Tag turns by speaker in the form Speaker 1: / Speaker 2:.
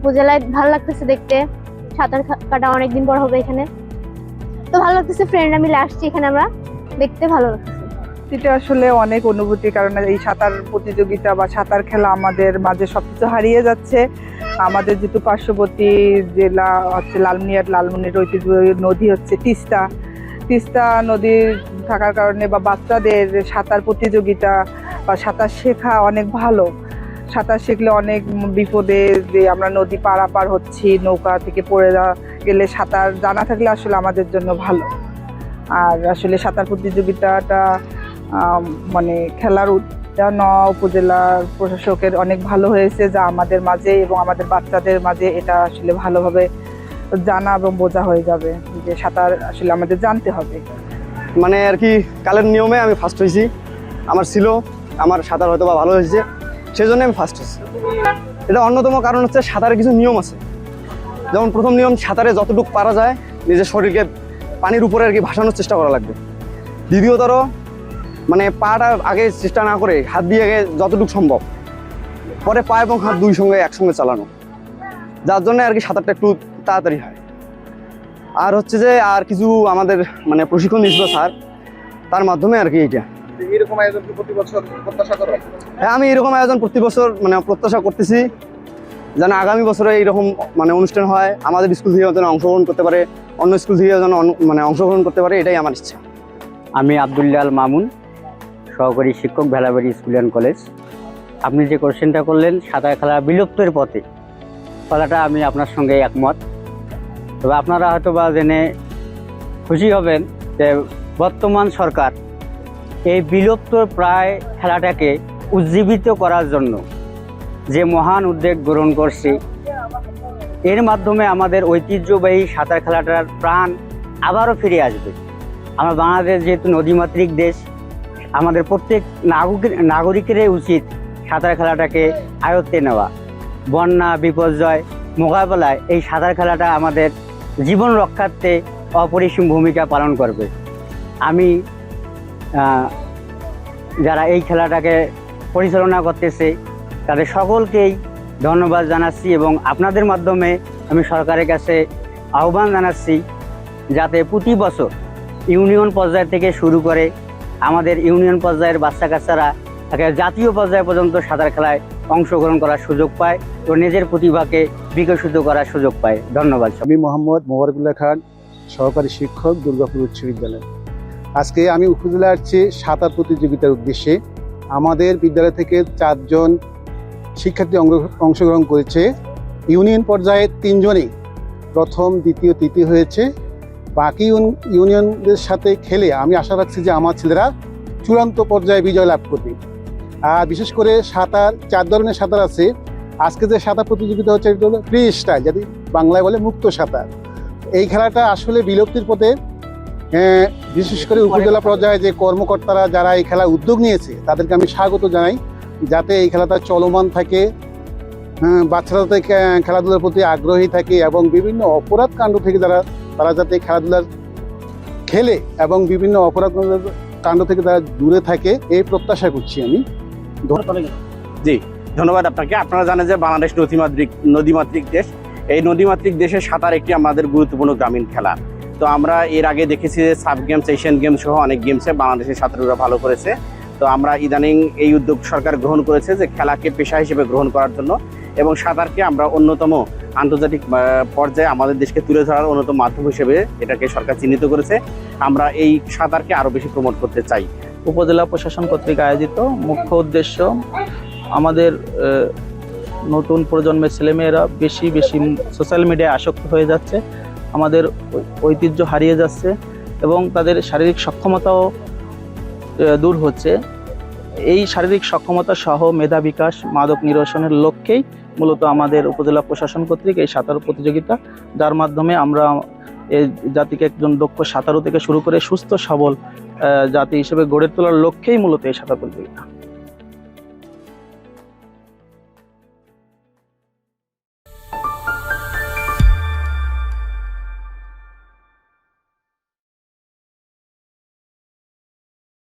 Speaker 1: উপজেলায় ভালো লাগতেছে দেখতে। সাঁতার কাটা অনেকদিন পর হবে এখানে, তো ভালো লাগতেছে। ফ্রেন্ডরা মিলে আসছি এখানে, আমরা দেখতে ভালো লাগতেছে।
Speaker 2: এটা আসলে অনেক অনুভূতি, কারণ এই সাঁতার প্রতিযোগিতা বা সাঁতার খেলা আমাদের মাঝে সবকিছু হারিয়ে যাচ্ছে। আমাদের যেহেতু পার্শ্ববর্তী জেলা হচ্ছে লালমনির ঐতিহ্যবাহী নদী হচ্ছে তিস্তা নদী থাকার কারণে বা বাচ্চাদের সাঁতার প্রতিযোগিতা বা সাঁতার শেখা অনেক ভালো। সাঁতার শিখলে অনেক বিপদে যে আমরা নদী পারাপার হচ্ছি, নৌকা থেকে পড়ে গেলে সাঁতার জানা থাকলে আসলে আমাদের জন্য ভালো। আর আসলে সাঁতার প্রতিযোগিতাটা মানে খেলার উপজেলার প্রশাসকের অনেক ভালো হয়েছে, যা আমাদের মাঝে এবং আমাদের বাচ্চাদের মাঝে এটা আসলে ভালোভাবে জানা এবং বোঝা হয়ে যাবে যে সাঁতার আসলে আমাদের জানতে হবে।
Speaker 3: মানে আর কি কালের নিয়মে আমি ফার্স্ট হয়েছি, আমার সাঁতার হয়তো বা ভালো হয়েছে, সেই জন্য আমি ফার্স্ট হয়েছি। এটা অন্যতম কারণ হচ্ছে সাঁতারের কিছু নিয়ম আছে। যেমন প্রথম নিয়ম, সাঁতারে যতটুকু পারা যায় নিজের শরীরকে পানির উপরে আর কি ভাসানোর চেষ্টা করা লাগবে। দ্বিতীয়তর মানে পাটা আগে চেষ্টা না করে হাত দিয়ে আগে যতটুকু সম্ভব, পরে পা এবং হাত দুই সঙ্গে একসঙ্গে চালানো, যার জন্য আর কি সাঁতারটা একটু তাড়াতাড়ি হয়। আর হচ্ছে যে আর কিছু আমাদের মানে প্রশিক্ষণ দিয়েছিল স্যার, তার মাধ্যমে আর কি এটা।
Speaker 4: এরকম আয়োজন কি প্রতি বছর প্রত্যাশা করো?
Speaker 3: হ্যাঁ, আমি এরকম আয়োজন প্রতি বছর মানে প্রত্যাশা করতেছি, যেন আগামী বছরে এইরকম মানে অনুষ্ঠান হয়, আমাদের স্কুল থেকে যেন অংশগ্রহণ করতে পারে, অন্য স্কুল থেকে যেন মানে অংশগ্রহণ করতে পারে, এটাই আমার ইচ্ছা।
Speaker 5: আমি আব্দুল্লাহ মামুন, সহকারী শিক্ষক, ভেলাবাড়ি স্কুল অ্যান্ড কলেজ। আপনি যে কোশ্চেনটা করলেন সাঁতার খেলা বিলুপ্তের পথে, কথাটা আমি আপনার সঙ্গে একমত। তবে আপনারা হয়তো বা জেনে খুশি হবেন যে বর্তমান সরকার এই বিলুপ্ত প্রায় খেলাটাকে উজ্জীবিত করার জন্য যে মহান উদ্যোগ গ্রহণ করছে, এর মাধ্যমে আমাদের ঐতিহ্যবাহী সাঁতার খেলাটার প্রাণ আবারও ফিরে আসবে। আমরা বাংলাদেশ যেহেতু নদীমাতৃক দেশ, আমাদের প্রত্যেক নাগরিকেরই উচিত সাঁতার খেলাটাকে আয়ত্তে নেওয়া। বন্যা বিপর্যয় মোকাবেলায় এই সাঁতার খেলাটা আমাদের জীবন রক্ষার্থে অপরিসীম ভূমিকা পালন করবে। আমি যারা এই খেলাটাকে পরিচালনা করতেছে তাদের সকলকেই ধন্যবাদ জানাচ্ছি, এবং আপনাদের মাধ্যমে আমি সরকারের কাছে আহ্বান জানাচ্ছি যাতে প্রতি বছর ইউনিয়ন পর্যায় থেকে শুরু করে আমাদের ইউনিয়ন পর্যায়ের বাচ্চা কাচ্চারা জাতীয় পর্যায় পর্যন্ত সাঁতার খেলায় অংশগ্রহণ করার সুযোগ পায় ও নিজের প্রতিভাকে বিকশিত করার সুযোগ পায়। ধন্যবাদ।
Speaker 6: আমি মোহাম্মদ মোবারকুল্লাহ খান, সহকারী শিক্ষক, দুর্গাপুর উচ্চ বিদ্যালয়। আজকে আমি উপজেলায় আসছি সাঁতার প্রতিযোগিতার উদ্দেশ্যে। আমাদের বিদ্যালয় থেকে 4 জন শিক্ষার্থী অংশগ্রহণ করেছে। ইউনিয়ন পর্যায়ে 3 জনই প্রথম, দ্বিতীয়, তৃতীয় হয়েছে। বাকি ইউনিয়নদের সাথে খেলে আমি আশা রাখছি যে আমার ছেলেরা চূড়ান্ত পর্যায়ে বিজয় লাভ করবে। আর বিশেষ করে সাঁতার 4 ধরনের সাঁতার আছে। আজকে যে সাঁতার প্রতিযোগিতা হচ্ছে এটা হলো ফ্রি স্টাইল, যদি বাংলায় বলে মুক্ত সাঁতার। এই খেলাটা আসলে বিলুপ্তির পথে। বিশেষ করে উপজেলা পর্যায়ে যে কর্মকর্তারা যারা এই খেলার উদ্যোগ নিয়েছে তাদেরকে আমি স্বাগত জানাই, যাতে এই খেলাটা চলমান থাকে, বাচ্চারা যাতে খেলাধুলার প্রতি আগ্রহী থাকে এবং বিভিন্ন অপরাধ কাণ্ড থেকে তারা যাতে খেলাধুলার খেলে এবং বিভিন্ন অপরাধ কাণ্ড থেকে তারা দূরে থাকে, এই প্রত্যাশা করছি আমি।
Speaker 4: জি, ধন্যবাদ আপনাকে। আপনারা জানেন যে বাংলাদেশ নদীমাতৃক দেশ। এই নদীমাতৃক দেশে সাঁতার একটি আমাদের গুরুত্বপূর্ণ গ্রামীণ খেলা। তো আমরা এর আগে দেখেছি যে সাব গেমস, এশিয়ান গেমস সহ অনেক গেমসে বাংলাদেশের সাঁতারুরা ভালো করেছে। তো আমরা ইদানিং এই উদ্যোগ সরকার গ্রহণ করেছে যে খেলাকে পেশা হিসেবে গ্রহণ করার জন্য, এবং সাঁতারকে আমরা অন্যতম আন্তর্জাতিক পর্যায়ে আমাদের দেশকে তুলে ধরার অন্যতম মাধ্যম হিসেবে এটাকে সরকার চিহ্নিত করেছে। আমরা এই সাঁতারকে আরও বেশি প্রমোট করতে চাই।
Speaker 7: উপজেলা প্রশাসন কর্তৃক আয়োজিত মুখ্য উদ্দেশ্য আমাদের নতুন প্রজন্মের ছেলেমেয়েরা বেশি সোশ্যাল মিডিয়ায় আসক্ত হয়ে যাচ্ছে, আমাদের ঐতিহ্য হারিয়ে যাচ্ছে এবং তাদের শারীরিক সক্ষমতাও দূর হচ্ছে। এই শারীরিক সক্ষমতা সহ মেধা বিকাশ, মাদক নিরসনের লক্ষ্যেই মূলত আমাদের উপজেলা প্রশাসন কর্তৃক এই সাঁতার প্রতিযোগিতা, যার মাধ্যমে আমরা এই জাতিকে একজন দক্ষ সাঁতারু থেকে শুরু করে সুস্থ সবল জাতি হিসেবে গড়ে তোলার লক্ষ্যেই মূলত এই সাঁতার প্রতিযোগিতা।